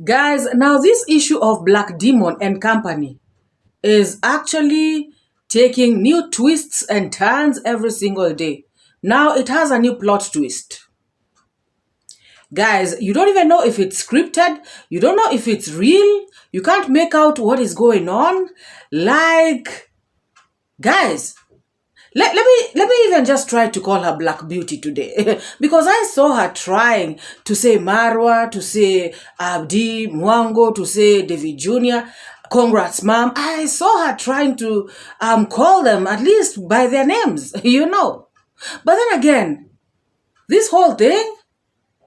Guys, now this issue of Black Demon and company is actually taking new twists and turns every single day. Now it has a new plot twist. Guys, you don't even know if it's scripted. You don't know if it's real. You can't make out what is going on. Like, guys, let me even just try to call her Black Beauty today because I saw her trying to say MORAA, to say DeeMwango, to say davyjnr. Congrats, mom. I saw her trying to call them at least by their names, you know. But then again, this whole thing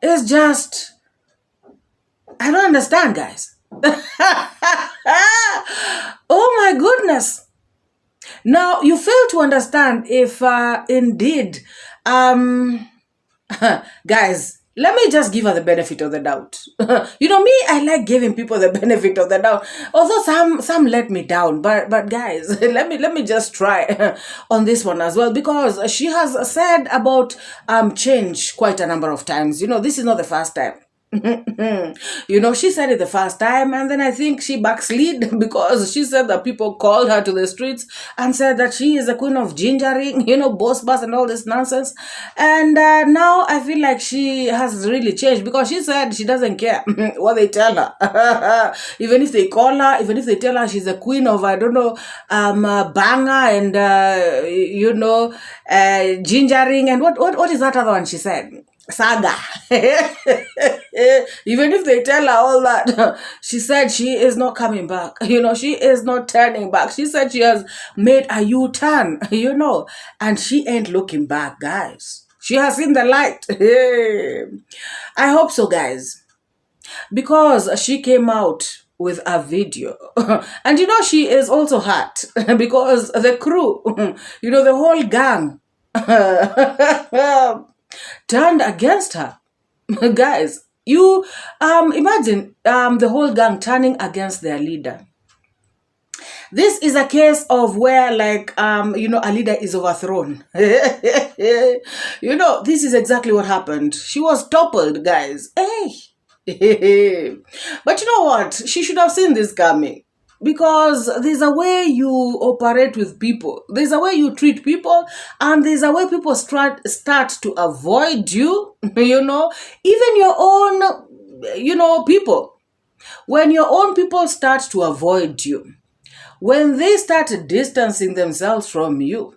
is just, I don't understand, guys. Oh my goodness. Now, you fail to understand if indeed, guys, let me just give her the benefit of the doubt. You know me, I like giving people the benefit of the doubt. Although some let me down, but guys, let me just try on this one as well, because she has said about change quite a number of times. You know, this is not the first time. You know, she said it the first time, and then I think she backslid because she said that people called her to the streets and said that she is the queen of gingering, you know, boss and all this nonsense. And now I feel like she has really changed because she said she doesn't care what they tell her. Even if they call her, even if they tell her she's the queen of, I don't know, banger and you know, gingering, and what is that other one she said? Saga. Even if they tell her all that, she said she is not coming back. You know, she is not turning back. She said she has made a U-turn, you know, and she ain't looking back, guys. She has seen the light. I hope so, guys, because she came out with a video. And you know, she is also hurt because the crew, you know, the whole gang turned against her. Guys, you imagine the whole gang turning against their leader. This is a case of where, like, you know, a leader is overthrown. You know, this is exactly what happened. She was toppled, guys. Hey. But you know what? She should have seen this coming. Because there's a way you operate with people. There's a way you treat people. And there's a way people start to avoid you. You know, even your own, you know, people. When your own people start to avoid you, when they start distancing themselves from you,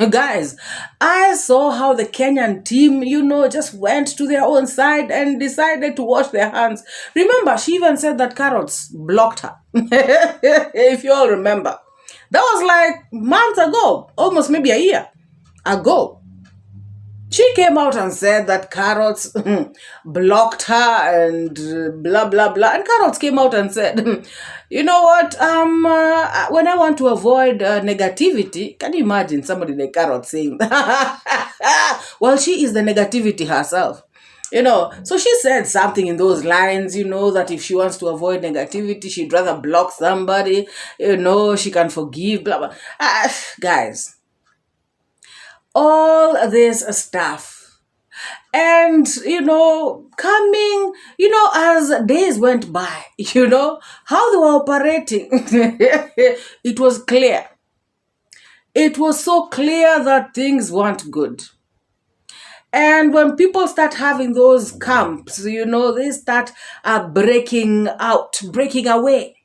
guys, I saw how the Kenyan team, you know, just went to their own side and decided to wash their hands. Remember, she even said that Carrots blocked her. If you all remember. That was like months ago, almost maybe a year ago. She came out and said that Carrots blocked her and blah, blah, blah. And Carrots came out and said, you know what, when I want to avoid negativity, can you imagine somebody like Carrots saying that? Well, she is the negativity herself. You know, so she said something in those lines, you know, that if she wants to avoid negativity, she'd rather block somebody, you know, she can forgive, blah, blah. Guys, all this stuff. And, you know, coming, you know, as days went by, you know, how they were operating, it was clear. It was so clear that things weren't good. And when people start having those camps, you know, they start breaking out, breaking away,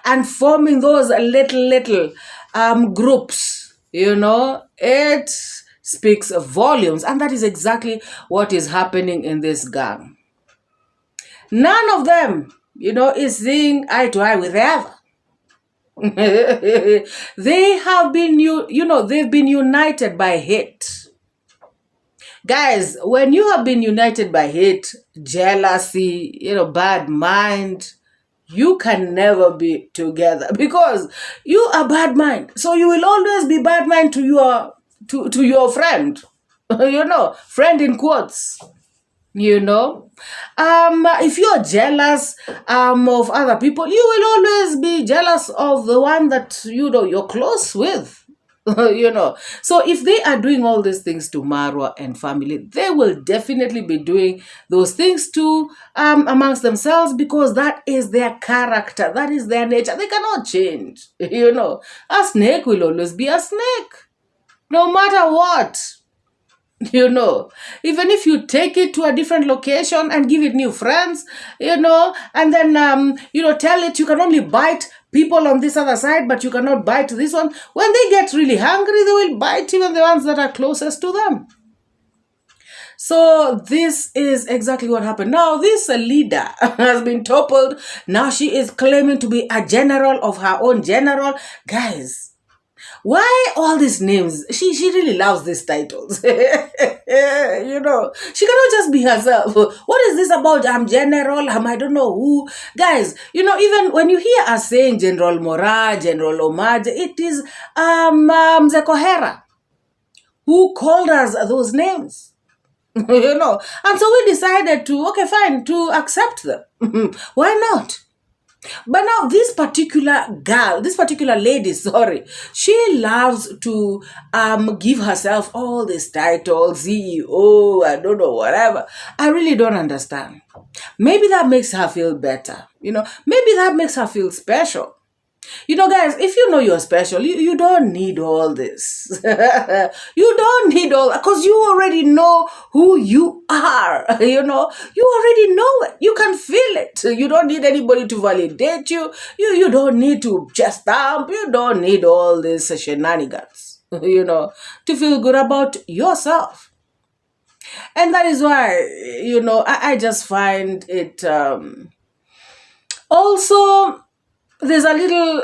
and forming those little groups, you know, it speaks volumes. And that is exactly what is happening in this gang. None of them, you know, is seeing eye to eye with the other. They have been, you know, they've been united by hate. Guys, when you have been united by hate, jealousy, you know, bad mind, you can never be together because you are bad mind. So you will always be bad mind to your friend, you know, friend in quotes, you know. If you're jealous of other people, you will always be jealous of the one that, you know, you're close with. you know. So if they are doing all these things to Marwa and family, they will definitely be doing those things to amongst themselves, because that is their character, that is their nature. They cannot change, you know. A snake will always be a snake, no matter what. You know, even if you take it to a different location and give it new friends, you know, and then you know, tell it you can only bite people on this other side, but you cannot bite this one. When they get really hungry, they will bite even the ones that are closest to them. So this is exactly what happened. Now this leader has been toppled. Now she is claiming to be a general of her own general. Guys, why all these names? She really loves these titles. You know, she cannot just be herself. What is this about? I'm general, I don't know who. Guys, you know, even when you hear us saying General MORAA, General Omaj, it is 𝐔𝐘𝐒 who called us those names. You know, and so we decided to, okay, fine, to accept them. Why not? But now this particular girl, this particular lady, sorry, she loves to give herself all these titles, CEO, I don't know, whatever. I really don't understand. Maybe that makes her feel better. You know, maybe that makes her feel special. You know, guys, if you know you're special, you don't need all this. You don't need all, because you already know who you are. You know, you already know it. You can feel it. You don't need anybody to validate you. You don't need to chest stamp. You don't need all this shenanigans, you know, to feel good about yourself. And that is why, you know, I just find it also, there's a little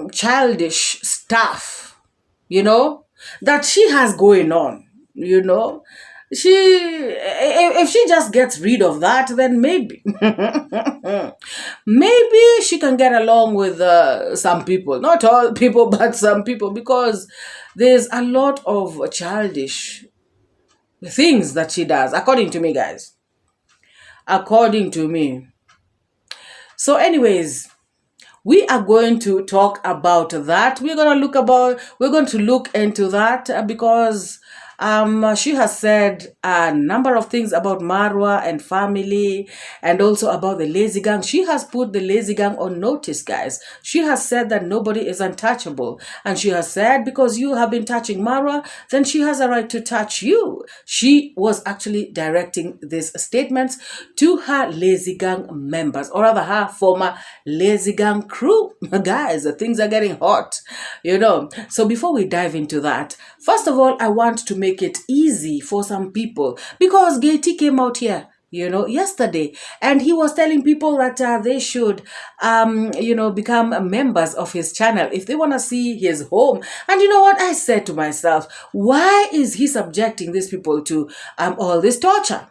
childish stuff, you know, that she has going on, you know. If she just gets rid of that, then maybe maybe she can get along with some people, not all people, but some people, because there's a lot of childish things that she does, according to me, guys, according to me. So anyways, we are going to talk about that. We're going to look into that because she has said a number of things about Marwa and family, and also about the lazy gang. She has put the lazy gang on notice, guys. She has said that nobody is untouchable, and she has said because you have been touching Marwa, then she has a right to touch you. She was actually directing these statements to her lazy gang members, or rather her former lazy gang crew. Guys, things are getting hot, you know. So before we dive into that, first of all, I want to make it easy for some people, because 𝐷 came out here, you know, yesterday, and he was telling people that they should, you know, become members of his channel if they want to see his home. And you know what? I said to myself, why is he subjecting these people to all this torture?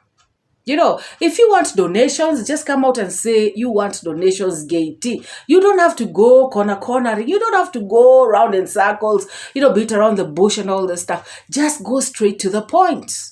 You know, if you want donations, just come out and say you want donations, 𝐷. You don't have to go corner. You don't have to go around in circles, you know, beat around the bush and all this stuff. Just go straight to the point.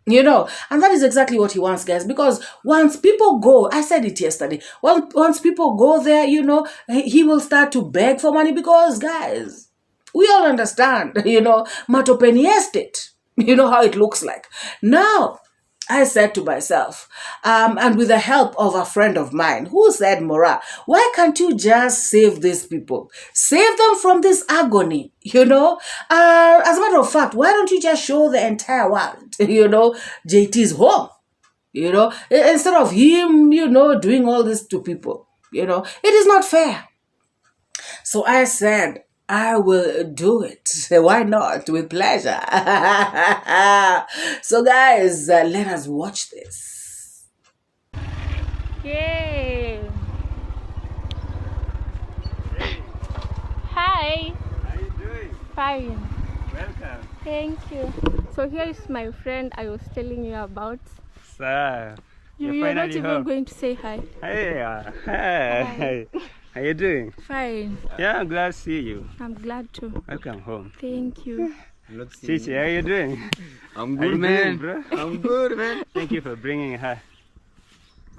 You know, and that is exactly what he wants, guys, because once people go, I said it yesterday, once people go there, you know, he will start to beg for money, because, guys, we all understand, you know, Matopeni Estate, you know how it looks like. Now, I said to myself, and with the help of a friend of mine who said, MORAA, why can't you just save these people? Save them from this agony, you know? As a matter of fact, why don't you just show the entire world, you know, JT's home, you know, instead of him, you know, doing all this to people, you know? It is not fair. So I said, I will do it. Why not? With pleasure. So guys, let us watch this. Yay! Hi. How you doing? Fine. Welcome. Thank you. So here is my friend I was telling you about. Sir, You're not even going to say hi. Hey, hi. How you doing? Fine. Yeah, I'm glad to see you. I'm glad to. Welcome home. Thank you. Chichi, how you doing? I'm How good, you man. doing, bro? I'm good, man. Thank you for bringing her.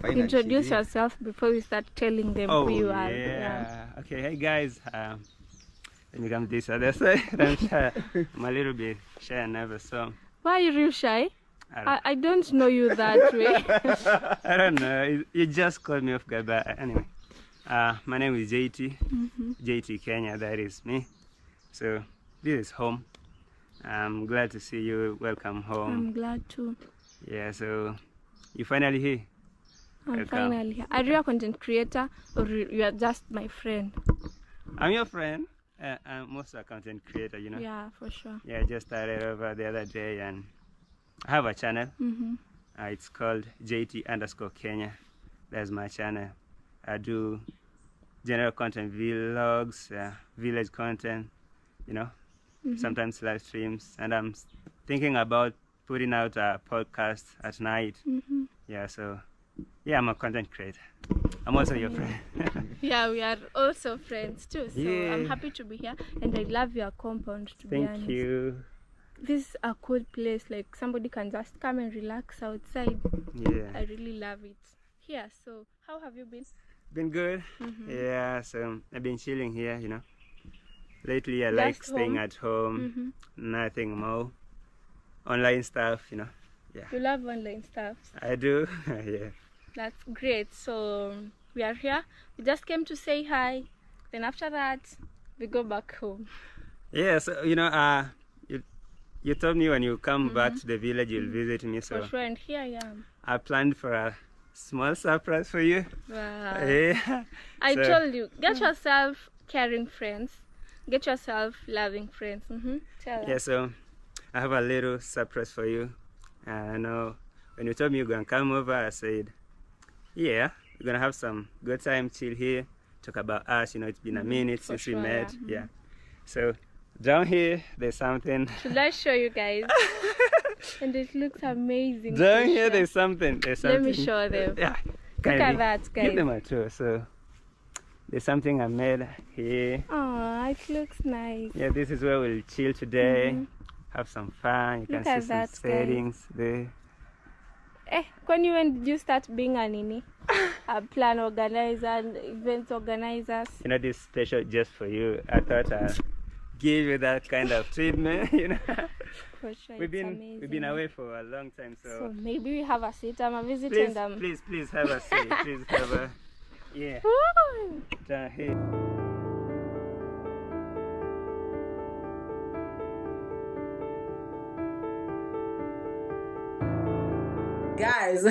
Fine, Introduce actually. yourself before we start telling them Oh, who you are. yeah. Okay, hey guys. Let me come this other side. I'm shy. I'm a little bit shy and nervous, so. Why are you real shy? I I don't know you that way. I don't know. You just called me off guard, but anyway. My name is JT. JT Kenya, that is me. So this is home. I'm glad to see you. Welcome home. I'm glad too. Yeah, so you finally here. I'm Welcome. finally here. Are you a content creator or you are just my friend? I'm your friend. I'm also a content creator, you know. Yeah, for sure. Yeah, I just started over the other day and I have a channel. It's called JT_Kenya. That's my channel. I do general content, vlogs, village content, you know, sometimes live streams. And I'm thinking about putting out a podcast at night. Yeah, so yeah, I'm a content creator. I'm also your friend. Yeah, we are also friends too. So Yeah. I'm happy to be here and I love your compound, to be honest. Thank you. This is a cool place, like somebody can just come and relax outside. Yeah. I really love it here. So how have you been? Been good. Yeah, so I've been chilling here, you know. Lately I Just like staying home? at home, nothing more. Online stuff, you know. Yeah, You love online stuff. I do. Yeah. That's great. So we are here. We just came to say hi. Then after that, we go back home. Yeah, so you know, you told me when you come back to the village you'll visit me, so For sure. And here I am. I planned for a small surprise for you. Wow. Yeah. I So- told you, get yourself caring friends. Get yourself loving friends. Tell us. Yeah, so I have a little surprise for you. I know when you told me you're gonna come over, I said, yeah, we're gonna have some good time, chill here, talk about us. You know, it's been a minute For since sure, we met. yeah. Yeah. So down here, there's something. Should I show you guys? And it looks amazing. Down for here, sure. there's something. There's Let something. me show them. Yeah. Look at that, Give guys. them a tour. So there's something I made here. Oh, it looks nice. Yeah, this is where we'll chill today. Have some fun. You can Look at see some that, guys. settings there. When did you start being a nini? A plan organizer, and event organizers? You know, this is special just for you. I thought I'd give you that kind of treatment. You know, For sure, we've it's been amazing. away for a long time, So so maybe we have a seat. I'm a visit please, and please have a seat. Please have a yeah. Woo! Down here. Guys,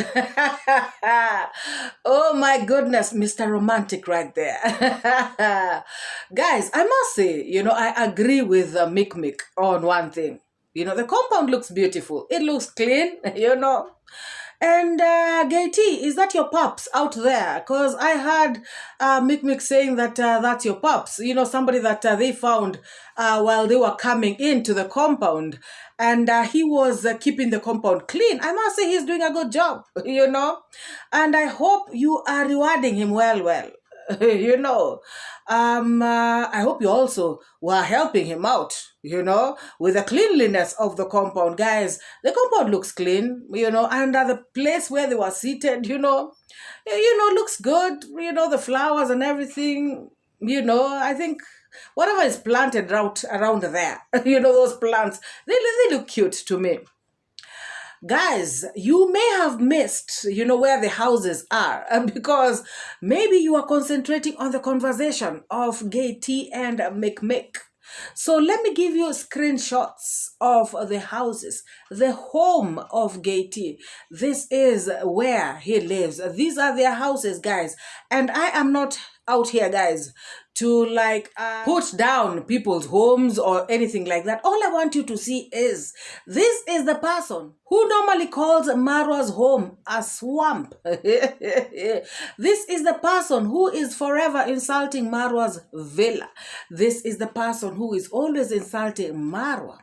oh my goodness, Mr. Romantic right there. Guys, I must say, you know, I agree with Mick on one thing. You know, the compound looks beautiful. It looks clean, you know. And Gay-T, is that your pups out there? Because I heard Mick saying that that's your pups. You know, somebody that they found while they were coming into the compound. And he was keeping the compound clean. I must say he's doing a good job, you know. And I hope you are rewarding him well. You know, I hope you also were helping him out, you know, with the cleanliness of the compound. Guys, the compound looks clean, you know, and the place where they were seated, you know, looks good, you know, the flowers and everything, you know. I think whatever is planted around there, you know, those plants, they look cute to me. Guys, you may have missed, you know, where the houses are because maybe you are concentrating on the conversation of Gay-T and Mick. So let me give you screenshots of the houses, the home of Gay-T. This is where he lives. These are their houses, guys. And I am not out here, guys, to like put down people's homes or anything like that. All I want you to see is this is the person who normally calls Marwa's home a swamp. This is the person who is forever insulting Marwa's villa. This is the person who is always insulting Marwa.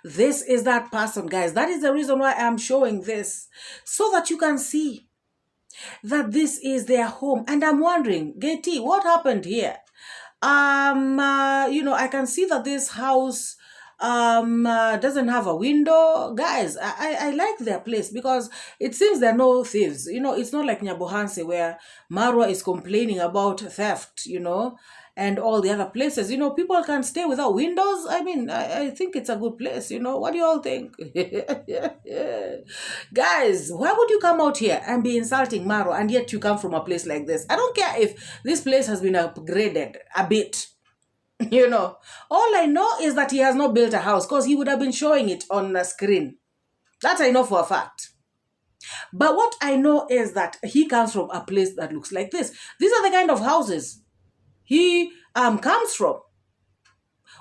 This is that person, guys. That is the reason why I'm showing this, so that you can see that this is their home. And I'm wondering, Gay-T, what happened here? You know, I can see that this house doesn't have a window. Guys, I like their place because it seems there are no thieves. You know, it's not like Nyabohanse where Marwa is complaining about theft, you know, and all the other places. You know, people can stay without windows. I mean, I think it's a good place. You know, what do you all think? Guys, why would you come out here and be insulting Marwa and yet you come from a place like this? I don't care if this place has been upgraded a bit. You know, all I know is that he has not built a house because he would have been showing it on the screen. That I know for a fact. But what I know is that he comes from a place that looks like this. These are the kind of houses he comes from.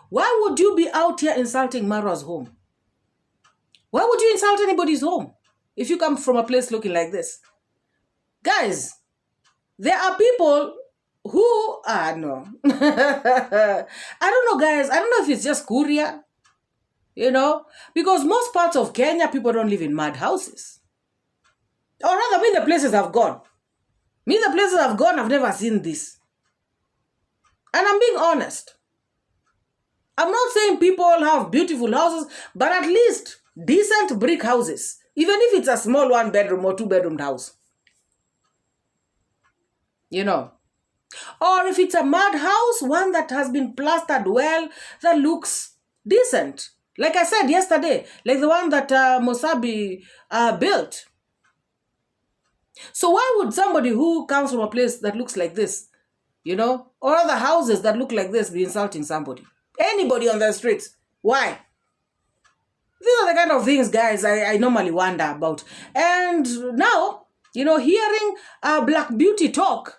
Why would you be out here insulting Marwa's home? Why would you insult anybody's home if you come from a place looking like this? Guys, there are people who no. I don't know, guys. I don't know if it's just Kuria, you know, because most parts of Kenya, people don't live in mud houses. Or rather, the places I've gone. The places I've gone, I've never seen this. And I'm being honest. I'm not saying people have beautiful houses, but at least decent brick houses. Even if it's a small 1-bedroom or 2-bedroom house. You know. Or if it's a mud house, one that has been plastered well, that looks decent. Like I said yesterday, like the one that Mosabi built. So why would somebody who comes from a place that looks like this, you know, or other houses that look like this be insulting somebody? Anybody on the streets. Why? These are the kind of things, guys, I normally wonder about. And now, you know, hearing Black Beauty talk,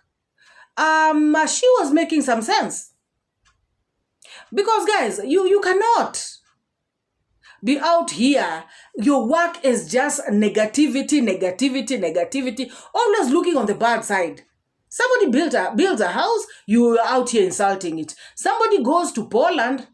she was making some sense. Because, guys, you cannot be out here. Your work is just negativity, always looking on the bad side. Somebody builds a house, you are out here insulting it. Somebody goes to Poland,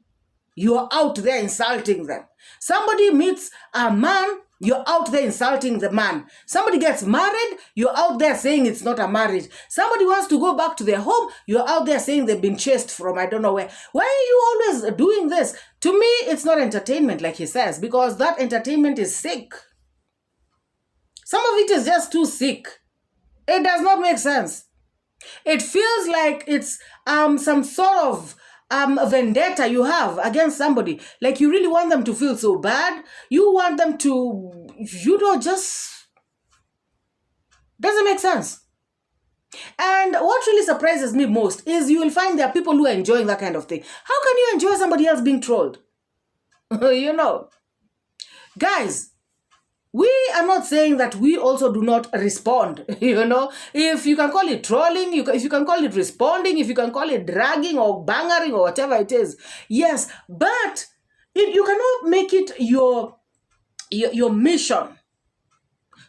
you're out there insulting them. Somebody meets a man, you're out there insulting the man. Somebody gets married, you're out there saying it's not a marriage. Somebody wants to go back to their home, you're out there saying they've been chased from I don't know where. Why are you always doing this? To me, it's not entertainment, like he says, because that entertainment is sick. Some of it is just too sick. It does not make sense. It feels like it's some sort of vendetta you have against somebody. Like you really want them to feel so bad. You want them to, you know, just doesn't make sense. And what really surprises me most is you will find there are people who are enjoying that kind of thing. How can you enjoy somebody else being trolled? You know, guys, we are not saying that we also do not respond, you know. If you can call it trolling, if you can call it responding, if you can call it dragging or bangering or whatever it is, yes. But you cannot make it your mission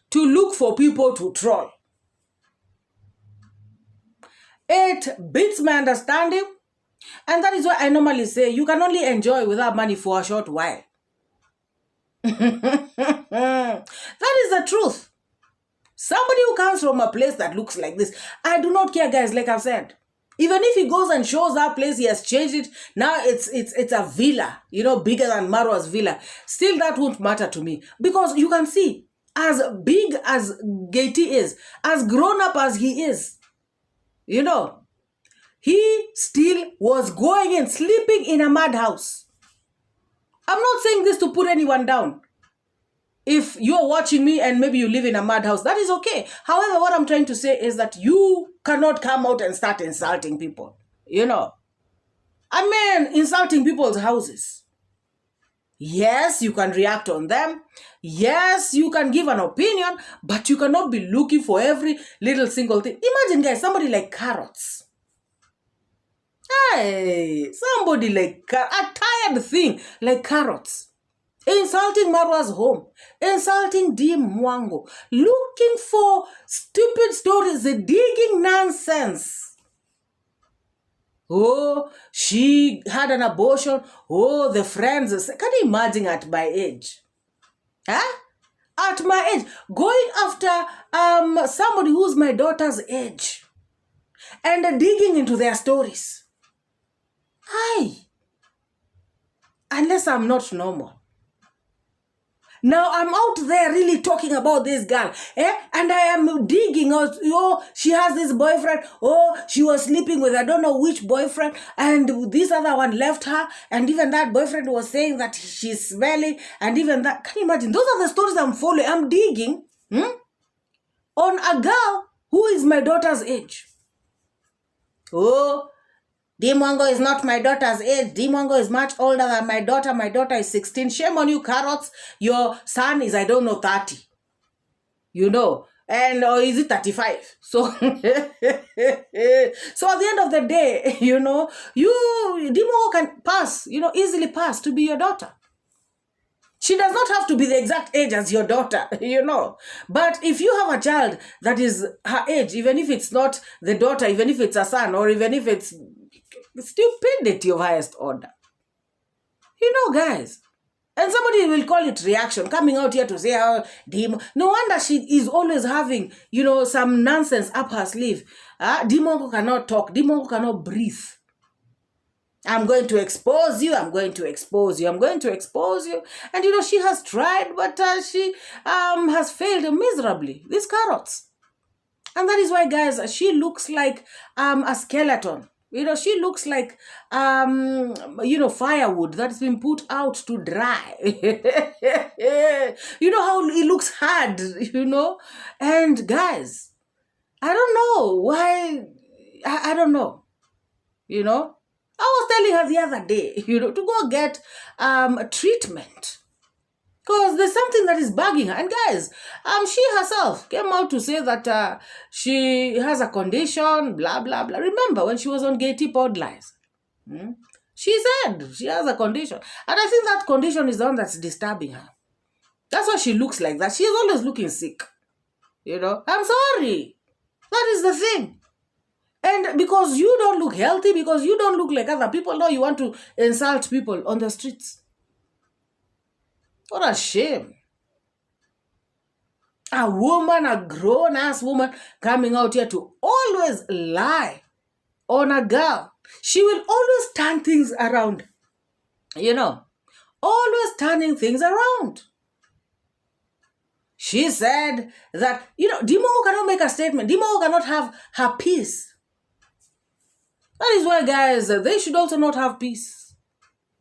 to look for people to troll. It beats my understanding. And that is why I normally say you can only enjoy without money for a short while. That is the truth. Somebody who comes from a place that looks like this, I do not care, guys, like I've said. Even if he goes and shows that place, he has changed it. Now it's a villa, you know, bigger than Marwa's villa. Still, that won't matter to me. Because you can see, as big as 𝐾𝐒 is, as grown up as he is, you know, he still was going and sleeping in a madhouse. I'm not saying this to put anyone down. If you're watching me and maybe you live in a madhouse, that is okay. However, what I'm trying to say is that you cannot come out and start insulting people. You know, I mean, insulting people's houses. Yes, you can react on them. Yes, you can give an opinion, but you cannot be looking for every little single thing. Imagine, guys, somebody like Carrots. Hey, somebody like a tired thing like Carrots. Insulting Marwa's home, insulting DeeMwango, looking for stupid stories, digging nonsense. Oh, she had an abortion. Oh, the friends. Can you imagine at my age? Huh? At my age, going after somebody who's my daughter's age and digging into their stories. Hi. unless I'm not normal. Now I'm out there really talking about this girl, and I am digging out, oh, she has this boyfriend, oh, she was sleeping with I don't know which boyfriend, and this other one left her, and even that boyfriend was saying that she's smelly, and even that, can you imagine? Those are the stories I'm following. I'm digging on a girl who is my daughter's age. Oh, DeeMwango is not my daughter's age. DeeMwango is much older than my daughter. My daughter is 16. Shame on you, carrots. Your son is, I don't know, 30. You know. And or is it 35? So, so at the end of the day, you know, DeeMwango can pass, you know, easily pass to be your daughter. She does not have to be the exact age as your daughter, you know. But if you have a child that is her age, even if it's not the daughter, even if it's a son, or even if it's stupidity of highest order. You know, guys. And somebody will call it reaction, coming out here to say, oh, no wonder she is always having, you know, some nonsense up her sleeve. DeeMwango cannot talk. DeeMwango cannot breathe. I'm going to expose you. I'm going to expose you. I'm going to expose you. And, you know, she has tried, but she has failed miserably. These carrots. And that is why, guys, she looks like a skeleton. You know, she looks like, you know, firewood that's been put out to dry. You know how it looks hard, you know? And guys, I don't know why, I don't know, you know? I was telling her the other day, you know, to go get a treatment. Because there's something that is bugging her. And guys, she herself came out to say that she has a condition, blah, blah, blah. Remember when she was on Gaiety Podlies? She said she has a condition. And I think that condition is the one that's disturbing her. That's why she looks like that. She is always looking sick. You know, I'm sorry. That is the thing. And because you don't look healthy, because you don't look like other people, no, you want to insult people on the streets. What a shame. A woman, a grown-ass woman, coming out here to always lie on a girl. She will always turn things around. You know, always turning things around. She said that, you know, DeeMwango cannot make a statement. DeeMwango cannot have her peace. That is why, guys, they should also not have peace.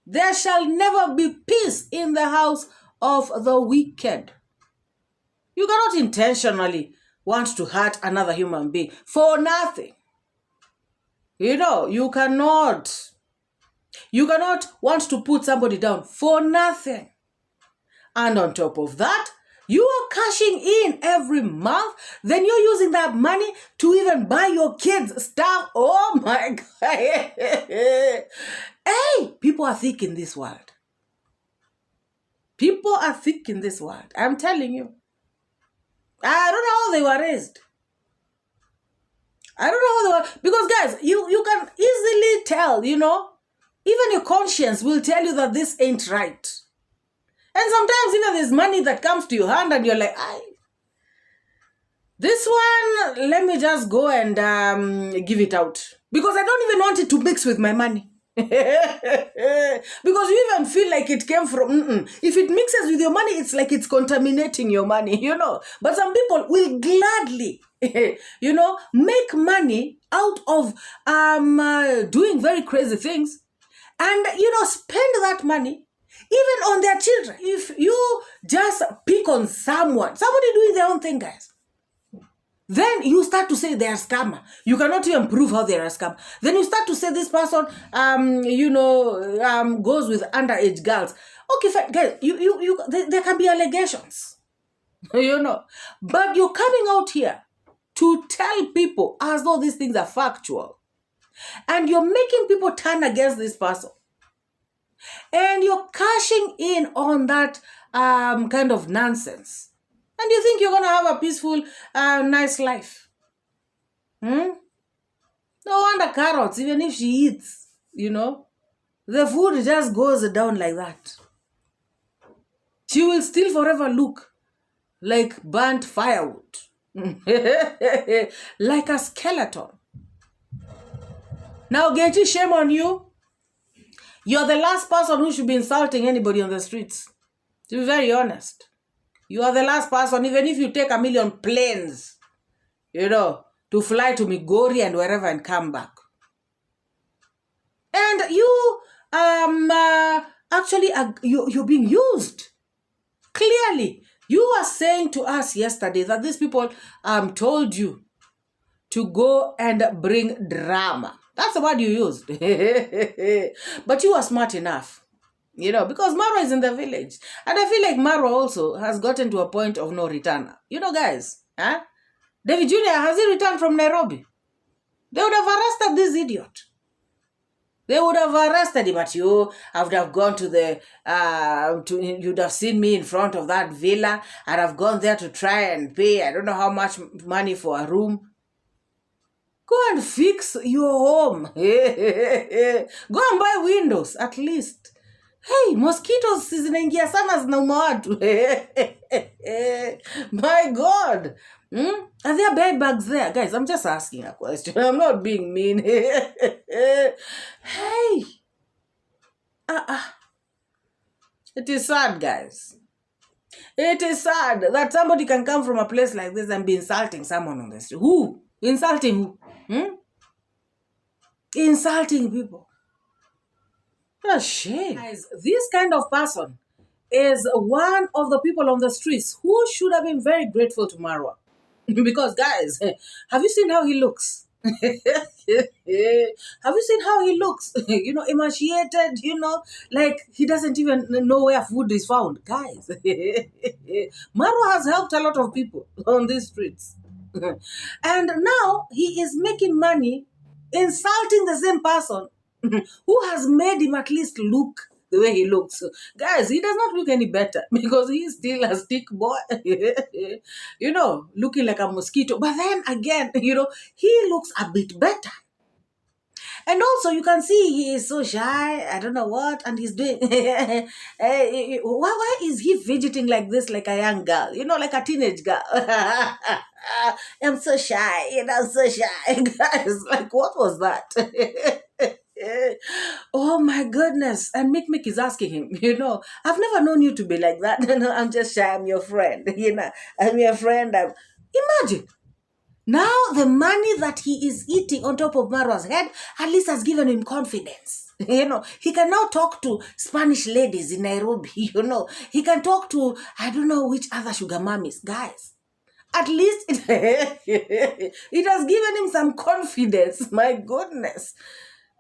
There shall never be peace in the house of the wicked. You cannot intentionally want to hurt another human being for nothing. You know, you cannot want to put somebody down for nothing. And on top of that, you are cashing in every month. Then you're using that money to even buy your kids stuff. Oh my God. Hey, people are thick in this world. People are thick in this world. I'm telling you. I don't know how they were raised. I don't know how they were. Because guys, you can easily tell, you know. Even your conscience will tell you that this ain't right. And sometimes even there's money that comes to your hand and you're like, this one, let me just go and give it out. Because I don't even want it to mix with my money. Because you even feel like it came from, if it mixes with your money, it's like it's contaminating your money, you know. But some people will gladly, you know, make money out of doing very crazy things and, you know, spend that money even on their children. If you just pick on somebody doing their own thing, guys, then you start to say they are scammer. You cannot even prove how they are a scammer. Then you start to say this person, you know, goes with underage girls. Okay, fine, guys, there can be allegations, you know. But you're coming out here to tell people as though these things are factual. And you're making people turn against this person. And you're cashing in on that kind of nonsense. And you think you're going to have a peaceful, nice life. No wonder carrots, even if she eats, you know, the food just goes down like that. She will still forever look like burnt firewood. Like a skeleton. Now, Gaiety, shame on you. You're the last person who should be insulting anybody on the streets. To be very honest. You are the last person, even if you take 1,000,000 planes, to fly to Migori and wherever and come back. And you actually you're being used. Clearly, you were saying to us yesterday that these people told you to go and bring drama. That's the word you used. But you were smart enough, because MORAA is in the village. And I feel like MORAA also has gotten to a point of no return. Guys, davyjnr, has he returned from Nairobi? They would have arrested this idiot. They would have arrested him, but you would have gone to the, you'd have seen me in front of that villa, and I've gone there to try and pay, I don't know how much money for a room. Go and fix your home. Go and buy windows, at least. Hey, mosquitoes zinaingia sana zinauma watu. My God. Are there bed bugs there? Guys, I'm just asking a question. I'm not being mean. Hey. It is sad, guys. It is sad that somebody can come from a place like this and be insulting someone on the street. Who? Insulting who? Insulting people. What a shame. Guys, this kind of person is one of the people on the streets who should have been very grateful to MORAA. Because, guys, have you seen how he looks? Have you seen how he looks? Emaciated, like he doesn't even know where food is found. Guys, MORAA has helped a lot of people on these streets. And now he is making money insulting the same person who has made him at least look the way he looks. Guys, he does not look any better because he is still a stick boy, looking like a mosquito. But then again, he looks a bit better. And also, you can see he is so shy. I don't know what. And he's doing... why is he fidgeting like this, like a young girl? Like a teenage girl. I'm so shy. I'm so shy. Guys, like, what was that? Oh, my goodness. And Mick is asking him, I've never known you to be like that. No, I'm just shy. I'm your friend. I'm your friend. Imagine. Now the money that he is eating on top of MORAA's head at least has given him confidence. He can now talk to Spanish ladies in Nairobi. He can talk to, I don't know which other sugar mummies. Guys, at least it has given him some confidence. My goodness.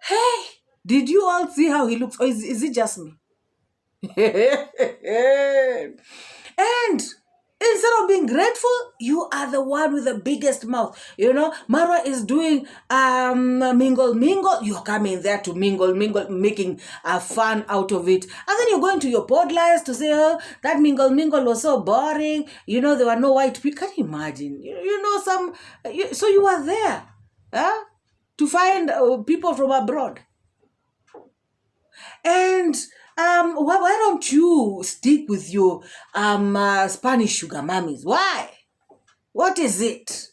Hey, did you all see how he looks? Or is it just me? And instead of being grateful, you are the one with the biggest mouth. MORAA is doing mingle. You're coming there to mingle, making a fun out of it. And then you're going to your podlines to say, oh, that mingle was so boring. There were no white people. Can you imagine? So you are there to find people from abroad. And why don't you stick with your Spanish sugar mummies? Why? What is it?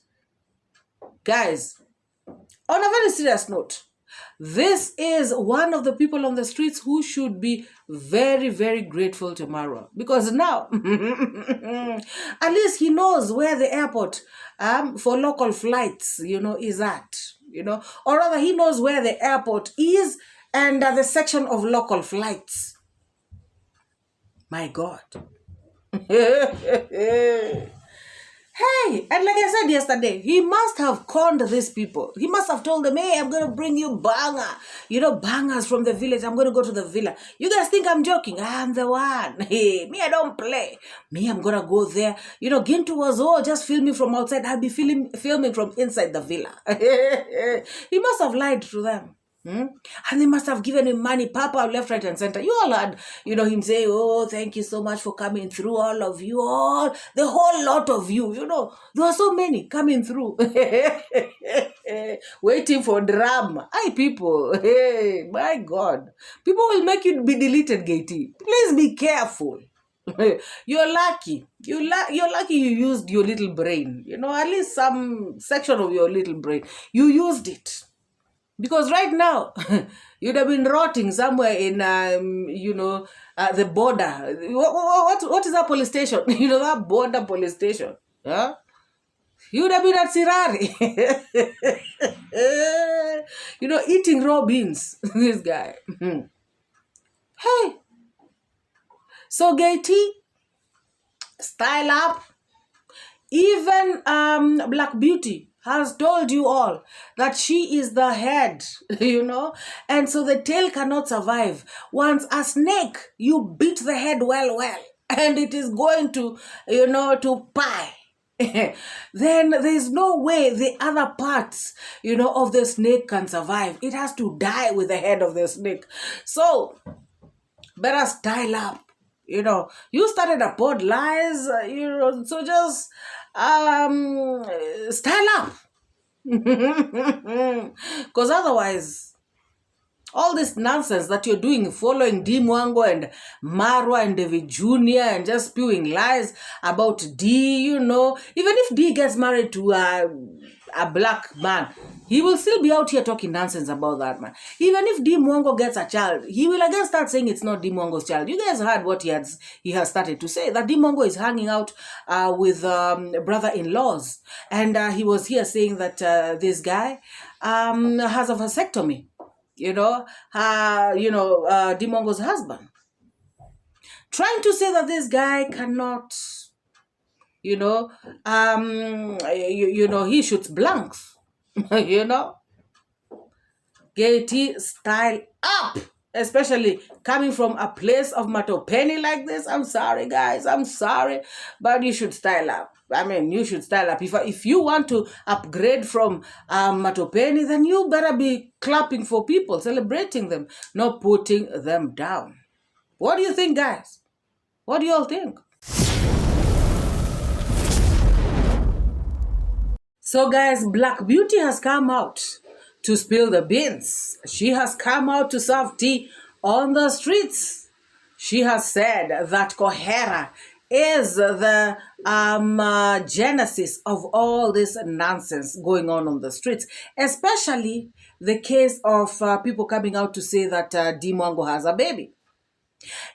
Guys, on a very serious note, this is one of the people on the streets who should be very, very grateful to MORAA. Because now, at least he knows where the airport for local flights, is at. Or rather, he knows where the airport is and the section of local flights. My God. Hey, and like I said yesterday, he must have conned these people. He must have told them, hey, I'm going to bring you bangers from the village. I'm going to go to the villa. You guys think I'm joking? I'm the one. Hey, me, I don't play. Me, I'm going to go there. Gintu was, just filming from outside. I'll be filming from inside the villa. He must have lied to them. And they must have given him money, Papa, left, right, and center. You all had, him say, oh, thank you so much for coming through, all of you, the whole lot of you, there were so many coming through, waiting for drama. Hi, people, hey, my God, people will make you be deleted, Gaty. Please be careful. You're lucky. You're lucky you used your little brain, at least some section of your little brain. You used it. Because right now, you'd have been rotting somewhere in, the border. What is that police station? That border police station. Huh? You'd have been at Sirari. Eating raw beans. This guy. Hey. So, Gaty, style up. Even Black Beauty has told you all that she is the head, and so the tail cannot survive. Once a snake, you beat the head well, and it is going to, to pie. Then there's no way the other parts, of the snake can survive. It has to die with the head of the snake. So, better style up. You started a pod lies, so just style up. Because otherwise, all this nonsense that you're doing, following DeeMwango and MORAA and davyjnr and just spewing lies about D, even if D gets married to a black man, he will still be out here talking nonsense about that man. Even if DeeMwango gets a child, he will again start saying it's not DeeMwango's child. You guys heard what he has started to say, that DeeMwango is hanging out with brother-in-laws. And he was here saying that this guy has a vasectomy. DeeMwango's husband. Trying to say that this guy cannot, he shoots blanks. Gaty, style up. Especially coming from a place of Matopeni like this. I'm sorry, guys. I'm sorry. But you should style up. You should style up. If you want to upgrade from Matopeni, then you better be clapping for people, celebrating them, not putting them down. What do you think, guys? What do you all think? So, guys, Black Beauty has come out to spill the beans. She has come out to serve tea on the streets. She has said that 𝐶𝐿 is the genesis of all this nonsense going on the streets, especially the case of people coming out to say that DeeMwango has a baby.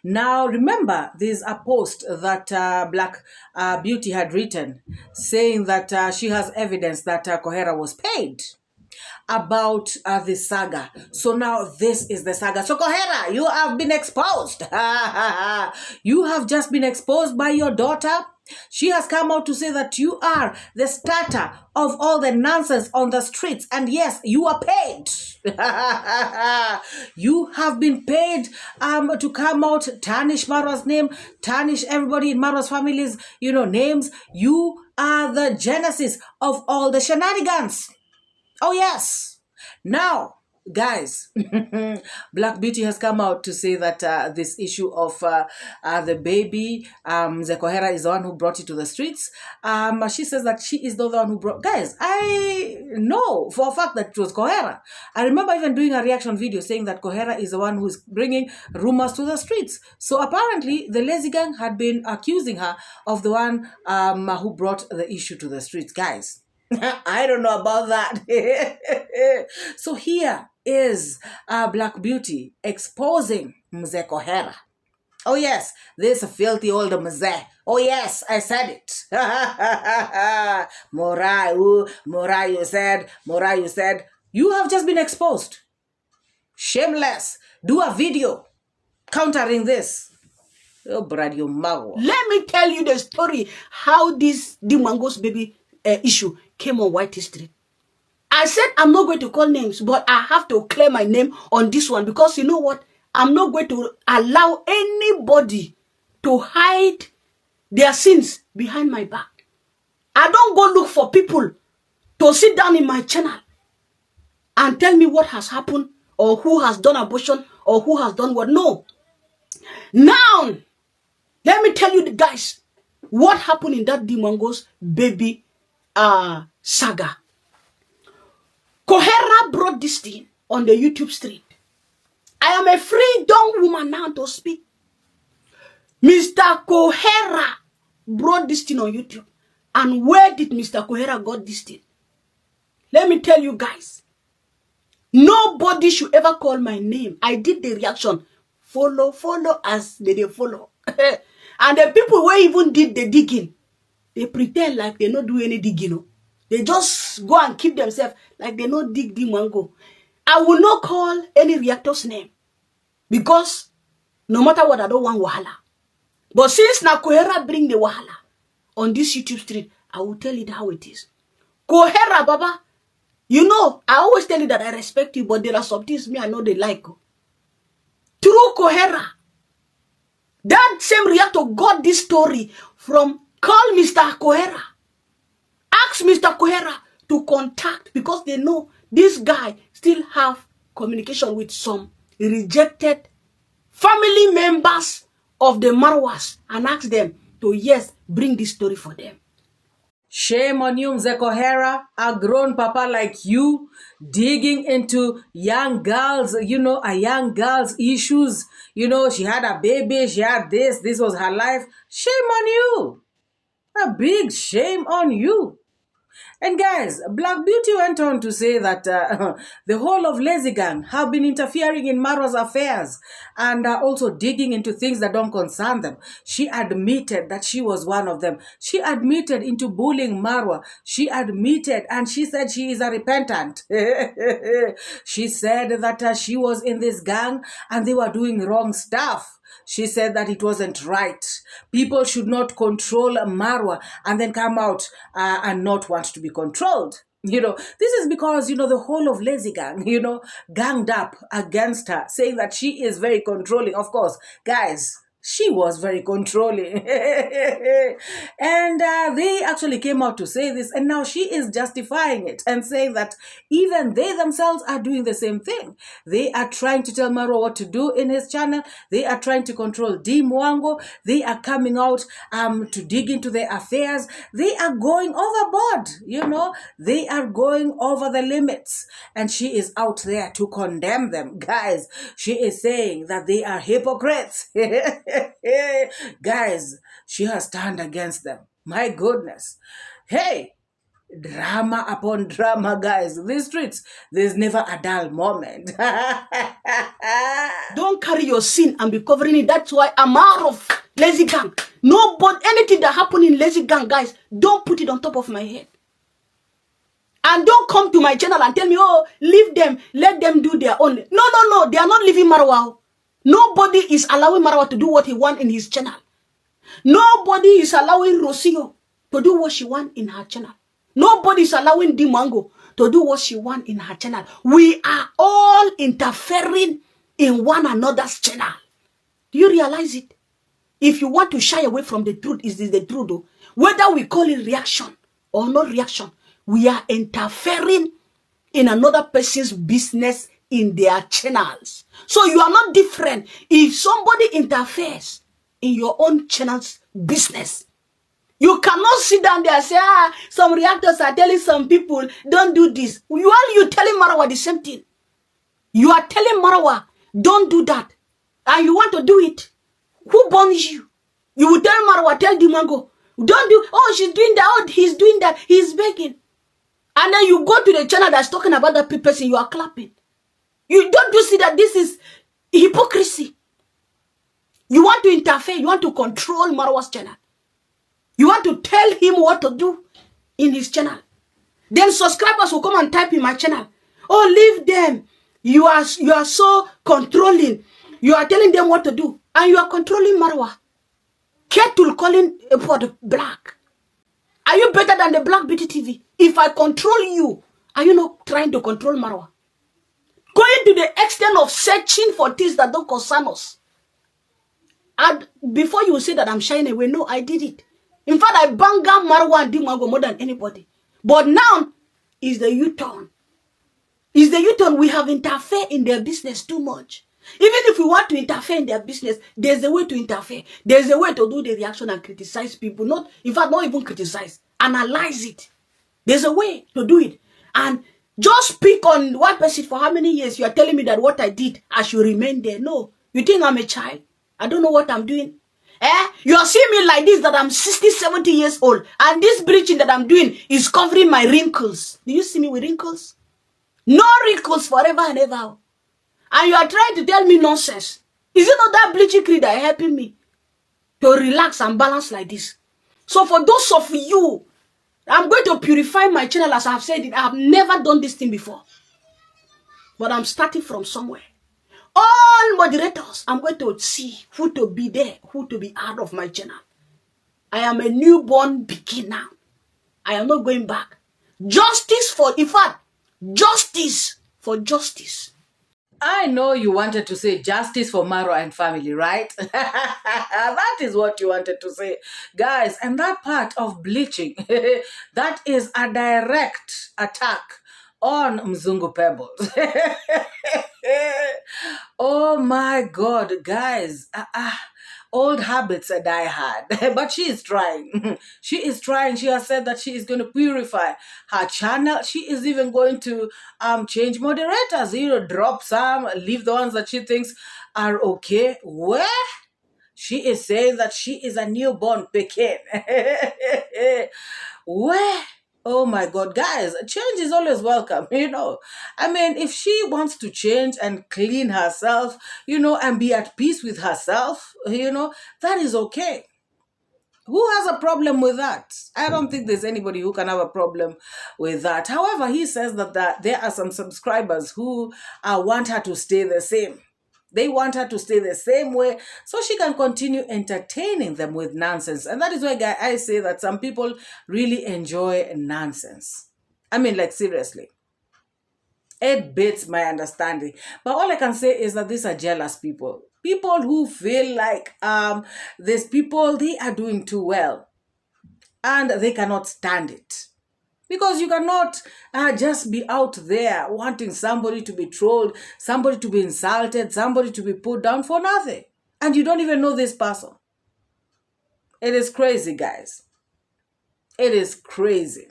Now, remember, there's a post that Black Beauty had written saying that she has evidence that 𝐶𝐿 was paid about the saga. So now this is the saga. So 𝐶𝐿, you have been exposed. You have just been exposed by your daughter. She has come out to say that you are the starter of all the nonsense on the streets. And yes, you are paid. You have been paid to come out, tarnish MORAA's name, tarnish everybody in MORAA's family's, names. You are the genesis of all the shenanigans. Oh, yes. Now, guys, Black Beauty has come out to say that this issue of the baby, 𝐶𝐿 is the one who brought it to the streets. She says that she is the one who brought... Guys, I know for a fact that it was 𝐶𝐿. I remember even doing a reaction video saying that 𝐶𝐿 is the one who is bringing rumors to the streets. So apparently, the lazy gang had been accusing her of the one who brought the issue to the streets. Guys, I don't know about that. So here is Black Beauty exposing 𝐶𝐿. Oh yes, this filthy old mzee. Oh yes, I said it. MORAA, you said. You have just been exposed. Shameless. Do a video countering this. Oh, brother, mago. Let me tell you the story how this DeeMwango's baby issue came on White Street. I said I'm not going to call names, but I have to clear my name on this one because you know what? I'm not going to allow anybody to hide their sins behind my back. I don't go look for people to sit down in my channel and tell me what has happened or who has done abortion or who has done what. No. Now, let me tell you the guys what happened in that DeeMwango's baby saga. 𝐶𝐿 brought this thing on the YouTube street. I am a freedom woman now to speak. Mr. 𝐶𝐿 brought this thing on YouTube. And where did Mr. 𝐶𝐿 got this thing? Let me tell you guys. Nobody should ever call my name. I did the reaction. Follow as they follow. And the people who even did the digging, they pretend like they not do any digging. No? They just go and keep themselves like they not dig DeeMwango. I will not call any reactor's name because no matter what, I don't want wahala. But since na Kohera bring the wahala on this YouTube street, I will tell it how it is. Kohera, Baba, you know, I always tell you that I respect you, but there are some things me I know they like. Through Kohera, that same reactor got this story from call Mr. Kohera. Ask Mr. Kohera to contact because they know this guy still have communication with some rejected family members of the Marwas and ask them to, yes, bring this story for them. Shame on you, Mzee Kohera, a grown papa like you, digging into young girls, you know, a young girl's issues. You know, she had a baby, she had this was her life. Shame on you. A big shame on you. And guys, Black Beauty went on to say that the whole of Lazy Gang have been interfering in MORAA's affairs and also digging into things that don't concern them. She admitted that she was one of them. She admitted into bullying MORAA. She admitted and she said she is a repentant. She said that she was in this gang and they were doing wrong stuff. She said that it wasn't right. People should not control MORAA and then come out and not want to be controlled. You know, this is because, you know, the whole of Lazy Gang, you know, ganged up against her, saying that she is very controlling. Of course, guys, she was very controlling. And they actually came out to say this, and now she is justifying it and saying that even they themselves are doing the same thing. They are trying to tell MORAA what to do in his channel. They are trying to control DeeMwango. They are coming out to dig into their affairs. They are going overboard, you know. They are going over the limits. And she is out there to condemn them. Guys, she is saying that they are hypocrites. Guys, she has turned against them. My goodness. Hey, drama upon drama, guys. These streets, there's never a dull moment. Don't carry your sin and be covering it. That's why I'm out of Lazy Gang. No, but anything that happened in Lazy Gang, guys, don't put it on top of my head. And don't come to my channel and tell me, oh, leave them, let them do their own. No, they are not leaving MORAA. Nobody is allowing MORAA to do what he wants in his channel. Nobody is allowing Rocio to do what she wants in her channel. Nobody is allowing DeeMwango to do what she wants in her channel. We are all interfering in one another's channel. Do you realize it? If you want to shy away from the truth, is this the truth though? Whether we call it reaction or not reaction, we are interfering in another person's business in their channels. So you are not different. If somebody interferes in your own channel's business, you cannot sit down there and say, some reactors are telling some people, don't do this. You telling MORAA the same thing. You are telling MORAA, don't do that. And you want to do it. Who burns you? You will tell MORAA, tell DeeMwango, don't do, oh, she's doing that, oh, he's doing that, he's begging. And then you go to the channel that's talking about that person, you are clapping. You don't you see that this is hypocrisy? You want to interfere, you want to control MORAA's channel. You want to tell him what to do in his channel. Then subscribers will come and type in my channel. Oh, leave them. You are so controlling. You are telling them what to do. And you are controlling MORAA. Kettle calling for the black. Are you better than the Black Beauty TV? If I control you, are you not trying to control MORAA? Going to the extent of searching for things that don't concern us. And before you say that I'm shying away, no, I did it. In fact, I bang down MORAA and DeeMwango more than anybody. But now, is the U-turn. Is the U-turn. We have interfered in their business too much. Even if we want to interfere in their business, there's a way to interfere. There's a way to do the reaction and criticize people. Not, in fact, not even criticize. Analyze it. There's a way to do it. And just pick on one person for how many years you are telling me that what I did, I should remain there. No. You think I'm a child? I don't know what I'm doing. You are seeing me like this, that I'm 60, 70 years old. And this bleaching that I'm doing is covering my wrinkles. Do you see me with wrinkles? No wrinkles forever and ever. And you are trying to tell me nonsense. Is it not that bleaching creed that is helping me to relax and balance like this? So for those of you, I'm going to purify my channel as I've said it. I've never done this thing before. But I'm starting from somewhere. All moderators, I'm going to see who to be there, who to be out of my channel. I am a newborn beginner. I am not going back. Justice for, in fact, justice for justice. I know you wanted to say justice for MORAA and family, right? That is what you wanted to say. Guys, and that part of bleaching, that is a direct attack on Mzungu Pebbles. Oh my God, guys. Old habits that I had. But she is trying. She is trying. She has said that she is going to purify her channel. She is even going to change moderators. Drop some, leave the ones that she thinks are okay. Where? She is saying that she is a newborn Pekin. Where? Oh my God, guys, change is always welcome, I mean, if she wants to change and clean herself, and be at peace with herself, that is okay. Who has a problem with that? I don't think there's anybody who can have a problem with that. However, he says that there are some subscribers who want her to stay the same. They want her to stay the same way so she can continue entertaining them with nonsense. And that is why, guys, I say that some people really enjoy nonsense. I mean, like, seriously. It beats my understanding. But all I can say is that these are jealous people. People who feel like these people, they are doing too well. And they cannot stand it. Because you cannot just be out there wanting somebody to be trolled, somebody to be insulted, somebody to be put down for nothing. And you don't even know this person. It is crazy, guys. It is crazy.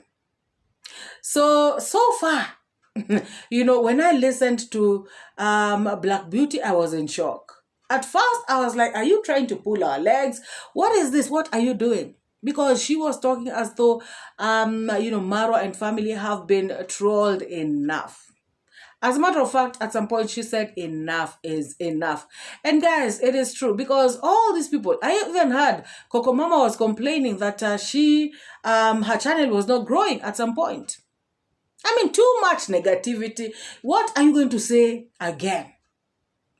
So far, when I listened to Black Beauty, I was in shock. At first, I was like, are you trying to pull our legs? What is this? What are you doing? Because she was talking as though, MORAA and family have been trolled enough. As a matter of fact, at some point, she said enough is enough. And guys, it is true because all these people, I even heard Coco Mama was complaining that her channel was not growing at some point. I mean, too much negativity. What are you going to say again?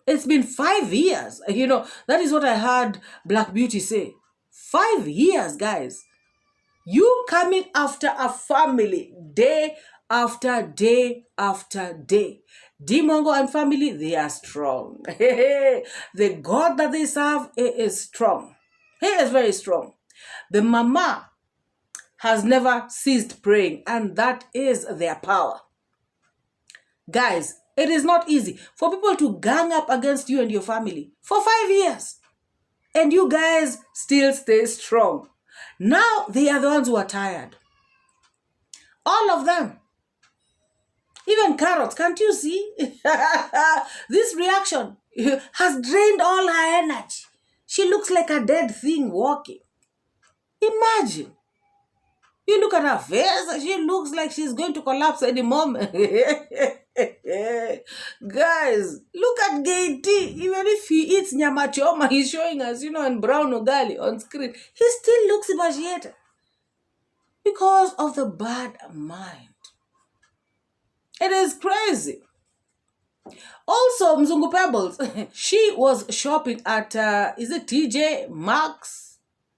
It's been 5 years. That is what I heard Black Beauty say. 5 years, guys. You coming after a family day after day after day. DeeMwango and family, they are strong. The God that they serve is strong. He is very strong. The mama has never ceased praying, and that is their power. Guys, it is not easy for people to gang up against you and your family for 5 years. And you guys still stay strong. Now they are the ones who are tired. All of them. Even Carrots, can't you see? This reaction has drained all her energy. She looks like a dead thing walking. Imagine. You look at her face, she looks like she's going to collapse any moment. Guys, look at Gay T. Even if he eats nyama choma, he's showing us, in brown ugali on screen. He still looks emaciated. Because of the bad mind. It is crazy. Also, Mzungu Pebbles, she was shopping at, is it TJ Maxx?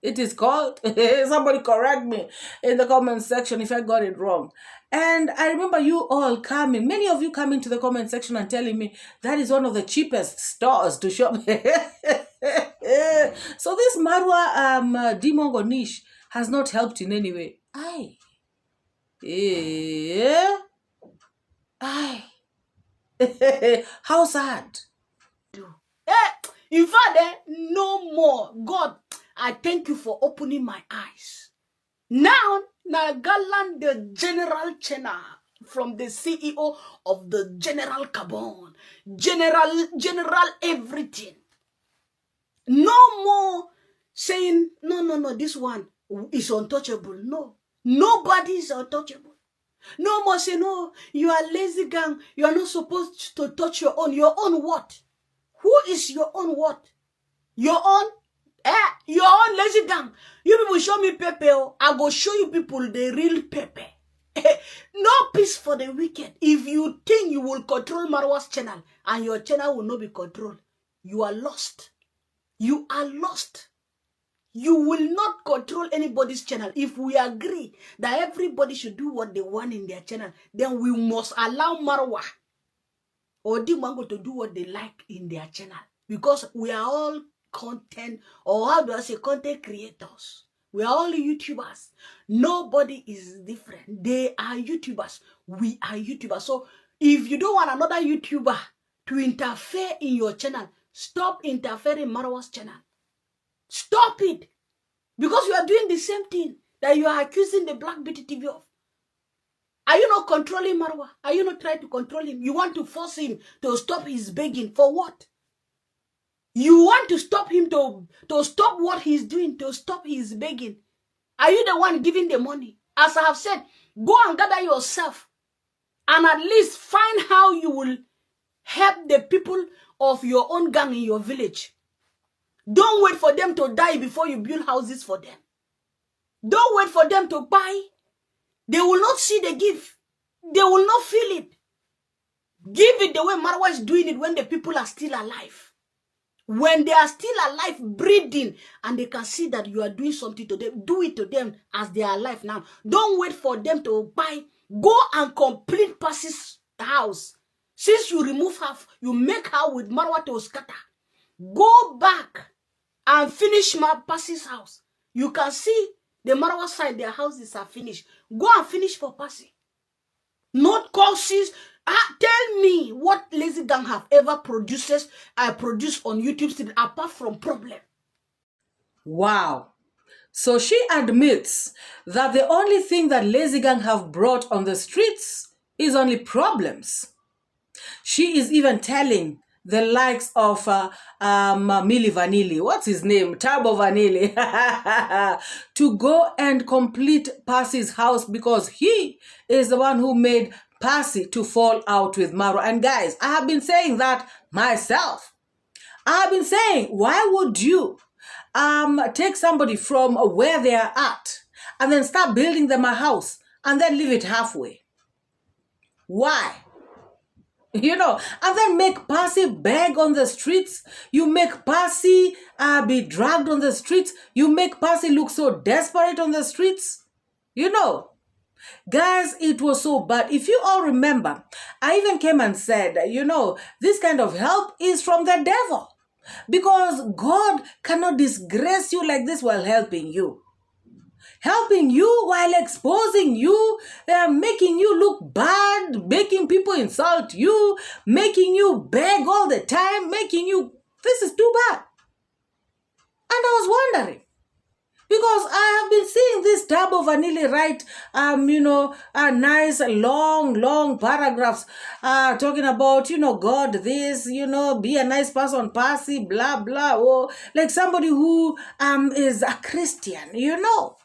It is called. Somebody correct me in the comment section if I got it wrong. And I remember you all coming, many of you coming to the comment section and telling me that is one of the cheapest stores to shop. So this MORAA DeeMwango niche has not helped in any way. Aye. Yeah. Aye. How sad. In fact, no more. God, I thank you for opening my eyes. Now, Nagaland, the general channel from the CEO of the General Carbon, general everything. No more saying, no, this one is untouchable. No, nobody is untouchable. No more say, no, you are lazy gang. You are not supposed to touch your own. Your own what? Who is your own what? Your own? Your own lazy gang. You people show me Pepe. I go show you people the real Pepe. No peace for the wicked. If you think you will control Marwa's channel and your channel will not be controlled, you are lost. You are lost. You will not control anybody's channel. If we agree that everybody should do what they want in their channel, then we must allow Marwa or DeeMwango to do what they like in their channel. Because we are all content, or how do I say, content creators. We are all YouTubers. Nobody is different. They are YouTubers. We are YouTubers. So if you don't want another YouTuber to interfere in your channel, stop interfering in Marwa's channel. Stop it. Because you are doing the same thing that you are accusing the Black Beauty TV of. Are you not controlling Marwa? Are you not trying to control him? You want to force him to stop his begging. For what? You want to stop him to stop what he's doing, to stop his begging. Are you the one giving the money? As I have said, go and gather yourself and at least find how you will help the people of your own gang in your village. Don't wait for them to die before you build houses for them. Don't wait for them to buy. They will not see the gift. They will not feel it. Give it the way Marwa is doing it when the people are still alive. When they are still alive, breathing, and they can see that you are doing something to them, do it to them as they are alive now. Don't wait for them to buy. Go and complete Percy's house. Since you remove half, you make her with Marwa to scatter. Go back and finish Percy's house. You can see the Marwa side, their houses are finished. Go and finish for Percy. Not causes. Tell me what lazy gang have ever produced on YouTube apart from problem. Wow. So she admits that the only thing that lazy gang have brought on the streets is only problems. She is even telling the likes of Milli Vanilli, what's his name? Turbo Vanilli, to go and complete Percy's house because he is the one who made Percy to fall out with Marwa. And guys, I have been saying that myself. I have been saying, why would you take somebody from where they are at and then start building them a house and then leave it halfway? Why? You know, and then make Percy beg on the streets. You make Percy be dragged on the streets. You make Percy look so desperate on the streets. You know, guys, it was so bad. If you all remember, I even came and said, you know, this kind of help is from the devil. Because God cannot disgrace you like this while helping you. Helping you while exposing you, making you look bad, making people insult you, making you beg all the time, making you, this is too bad. And I was wondering, because I have been seeing this Turbo Vanilli write, you know, nice, long paragraphs talking about, you know, God this, you know, be a nice person, Percy, blah, blah, oh, like somebody who is a Christian, you know.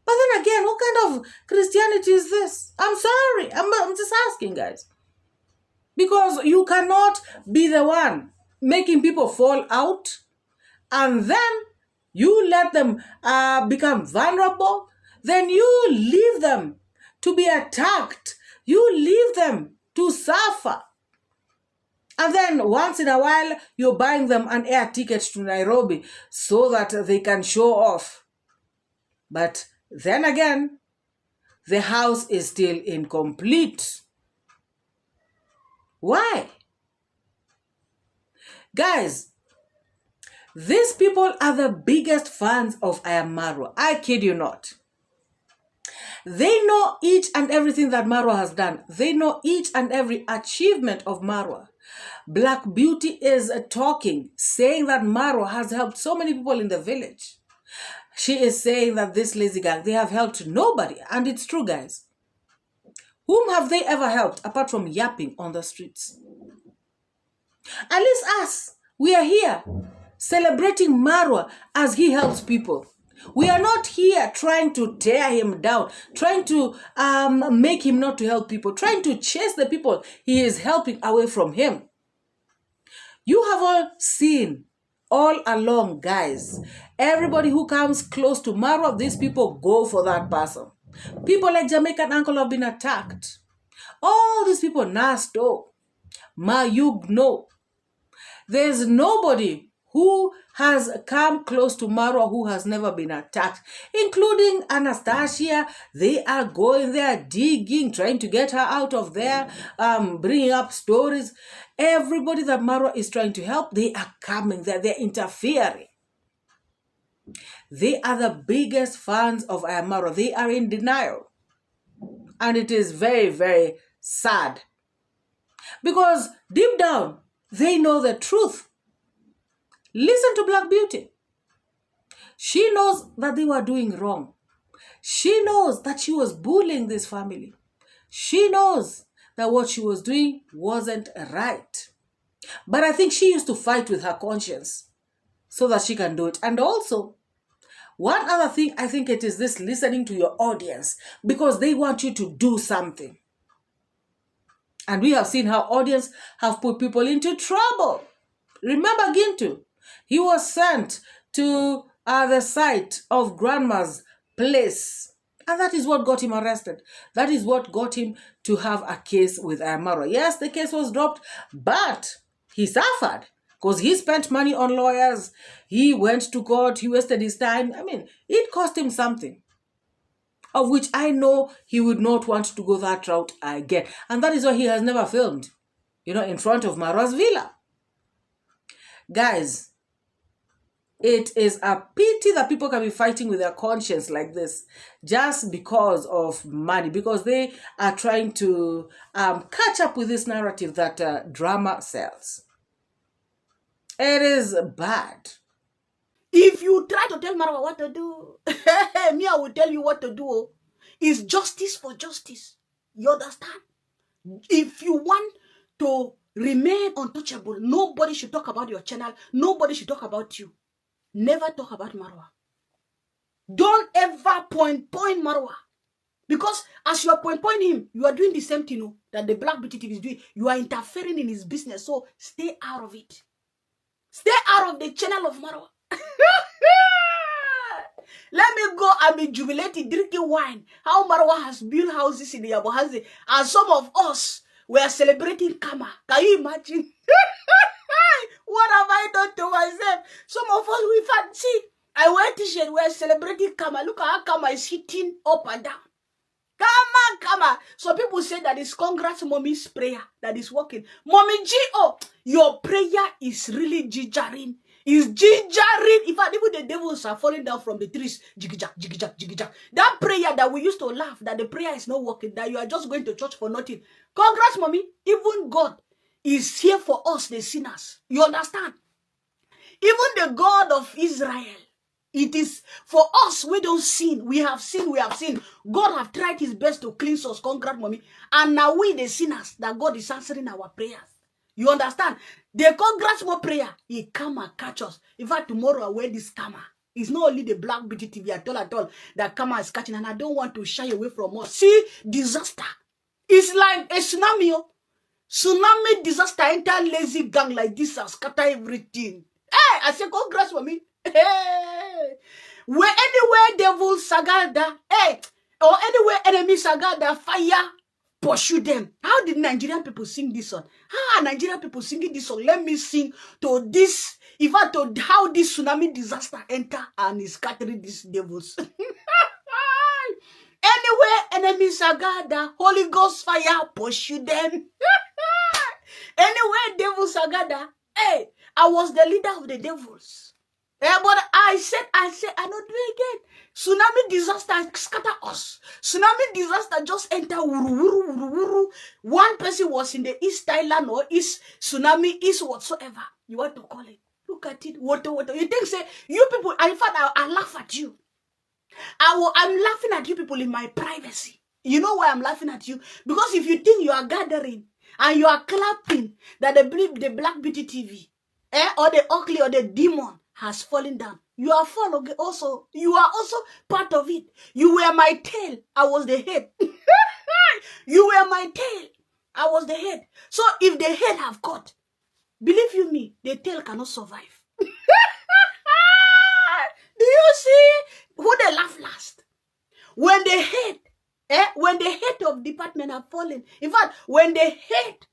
But then again, what kind of Christianity is this? I'm sorry. I'm just asking, guys. Because you cannot be the one making people fall out and then you let them become vulnerable. Then you leave them to be attacked. You leave them to suffer. And then once in a while, you're buying them an air ticket to Nairobi so that they can show off. But then again, the house is still incomplete. Why? Guys, these people are the biggest fans of iammarwa. I kid you not. They know each and everything that Marwa has done. They know each and every achievement of Marwa. Black Beauty is talking, saying that Marwa has helped so many people in the village. She is saying that this lazy gang, they have helped nobody. And it's true, guys. Whom have they ever helped apart from yapping on the streets? At least us, we are here celebrating Marwa as he helps people. We are not here trying to tear him down, trying to make him not to help people, trying to chase the people he is helping away from him. You have all seen all along, guys. Everybody who comes close to MORAA, these people go for that person. People like Jamaican Uncle have been attacked. All these people, Nasto, Mayugno. There's nobody who has come close to MORAA who has never been attacked, including Anastasia. They are going there, digging, trying to get her out of there, bringing up stories. Everybody that MORAA is trying to help, they are coming there, they're interfering. They are the biggest fans of iammarwa. They are in denial. And it is very, very sad. Because deep down, they know the truth. Listen to Black Beauty. She knows that they were doing wrong. She knows that she was bullying this family. She knows that what she was doing wasn't right. But I think she used to fight with her conscience so that she can do it. And also, one other thing, I think it is this listening to your audience, because they want you to do something. And we have seen how audience have put people into trouble. Remember Gintu? He was sent to the site of grandma's place. And that is what got him arrested. That is what got him to have a case with iammarwa. Yes, the case was dropped, but he suffered because he spent money on lawyers. He went to court. He wasted his time. I mean, it cost him something, of which I know he would not want to go that route again. And that is why he has never filmed, in front of MORAA's villa. Guys, it is a pity that people can be fighting with their conscience like this just because of money, because they are trying to catch up with this narrative that drama sells. It is bad. If you try to tell MORAA what to do, me, I will tell you what to do. It's justice for justice. You understand? If you want to remain untouchable, nobody should talk about your channel. Nobody should talk about you. Never talk about MORAA. Don't ever point MORAA. Because as you are pointing him, you are doing the same thing that the Black Beauty TV is doing. You are interfering in his business. So stay out of it. Stay out of the channel of MORAA. Let me go and be jubilating, drinking wine. How MORAA has built houses in the Yabohazi. And some of us were celebrating Kama. Can you imagine? What have I done to myself? Some of us, we fancy. I wear t-shirt, we're celebrating Kama. Look at how Kama is hitting up and down. Kama. So people say that it's congrats mommy's prayer that is working. Mommy G, your prayer is really giggering. Is giggering. In fact, even the devils are falling down from the trees. Jiggy-jack, jiggy-jack, jiggy-jack. That prayer that we used to laugh, that the prayer is not working, that you are just going to church for nothing. Congrats, mommy. Even God is here for us, the sinners. You understand? Even the God of Israel, it is for us. We don't sin. We have sinned. God have tried his best to cleanse us. Congrats, mommy. And now we, the sinners, that God is answering our prayers. You understand? The congrats more prayer, he come and catch us. In fact, tomorrow I wear this camera. It's not only the Black Beauty TV at all that camera is catching, and I don't want to shy away from us. See, disaster. It's like a tsunami. Tsunami disaster enter lazy gang like this and scatter everything. Hey, I say congrats for me. Hey, where anywhere devil sagada, hey, or anywhere enemy sagada, fire pursue them. How did Nigerian people sing this song? Nigerian people singing this song. Let me sing to this. If I told how this tsunami disaster enter and is scattering these devils. Anywhere enemies are gathered, Holy Ghost fire pursue them. Anywhere devils are gathered, hey, I was the leader of the devils. But I said, I not do it again. Tsunami disaster scatter us. Tsunami disaster just enter wuru, wuru, wuru, wuru. One person was in the East Thailand or East Tsunami, East whatsoever you want to call it. Look at it, water. You think, say, you people, in fact, I laugh at you. I'm laughing at you people in my privacy. You know why I'm laughing at you? Because if you think you are gathering and you are clapping that the Black Beauty TV, or the ugly or the demon has fallen down. You are also. You are also part of it. You were my tail. I was the head. You were my tail. I was the head. So if the head have caught, believe you me, the tail cannot survive. Do you see who they laugh last? When the head of department have fallen. In fact, when the head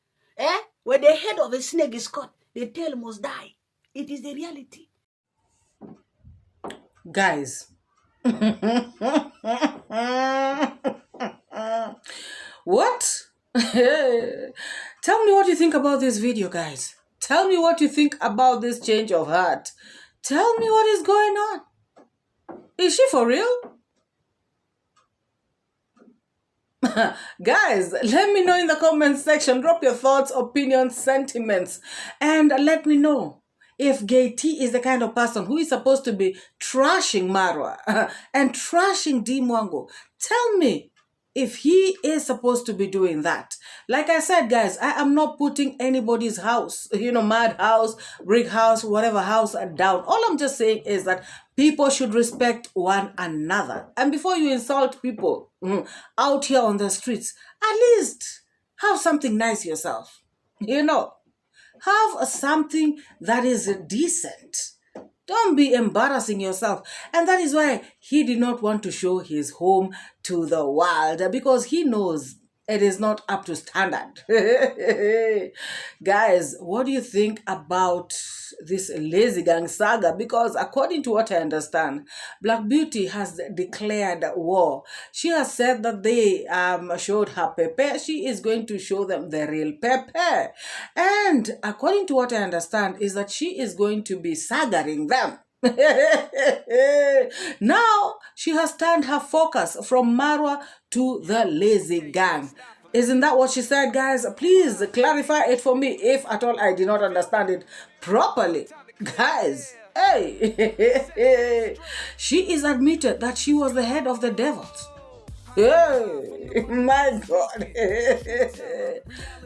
of a snake is caught, the tail must die. It is the reality. Guys. What? Tell me what you think about this video, guys. Tell me what you think about this change of heart. Tell me what is going on. Is she for real? Guys, let me know in the comment section. Drop your thoughts, opinions, sentiments, and let me know if Gay T is the kind of person who is supposed to be trashing MORAA and trashing DeeMwango. Tell me if he is supposed to be doing that. Like I said, guys, I am not putting anybody's house, mad house, brick house, whatever house down. All I'm just saying is that people should respect one another. And before you insult people out here on the streets, at least have something nice yourself. Have something that is decent. Don't be embarrassing yourself. And that is why he did not want to show his home to the world, because he knows it is not up to standard. Guys, what do you think about this Lazy Gang saga? Because according to what I understand, Black Beauty has declared war. She has said that they showed her Pepe. She is going to show them the real Pepe. And according to what I understand is that she is going to be sagaring them. Now she has turned her focus from MORAA to the Lazy Gang. Isn't that what she said, guys? Please clarify it for me if at all I did not understand it properly. Guys, hey, she is admitted that she was the head of the devils. Hey, my God.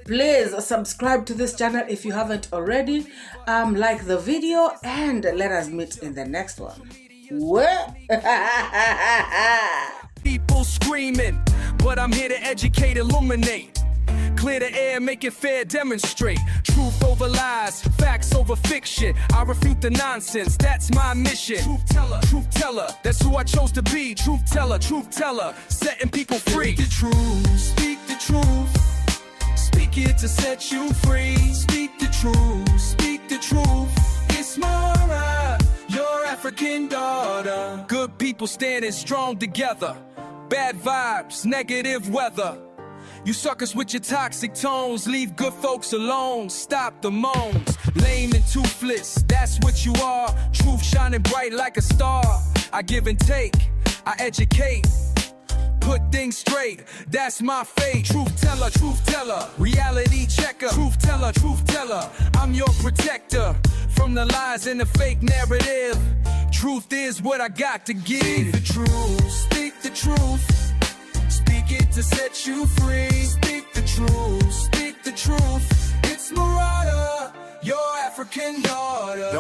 Please subscribe to this channel if you haven't already. Like the video and let us meet in the next one. Well, people screaming, but I'm here to educate, illuminate, clear the air, make it fair, demonstrate truth over lies, facts over fiction. I refute the nonsense, that's my mission. Truth teller, that's who I chose to be. Truth teller, setting people free. Speak the truth, speak the truth, speak it to set you free. Speak the truth, speak the truth. It's MORAA, your African daughter. Good people standing strong together. Bad vibes, negative weather. You suckers with your toxic tones, leave good folks alone. Stop the moans, lame and toothless, that's what you are. Truth shining bright like a star. I give and take, I educate, put things straight, that's my fate. Truth teller, reality checker. Truth teller, I'm your protector from the lies and the fake narrative. Truth is what I got to give. Speak the truth, speak the truth, speak it to set you free. Speak the truth, speak the truth. It's MORAA, your African daughter.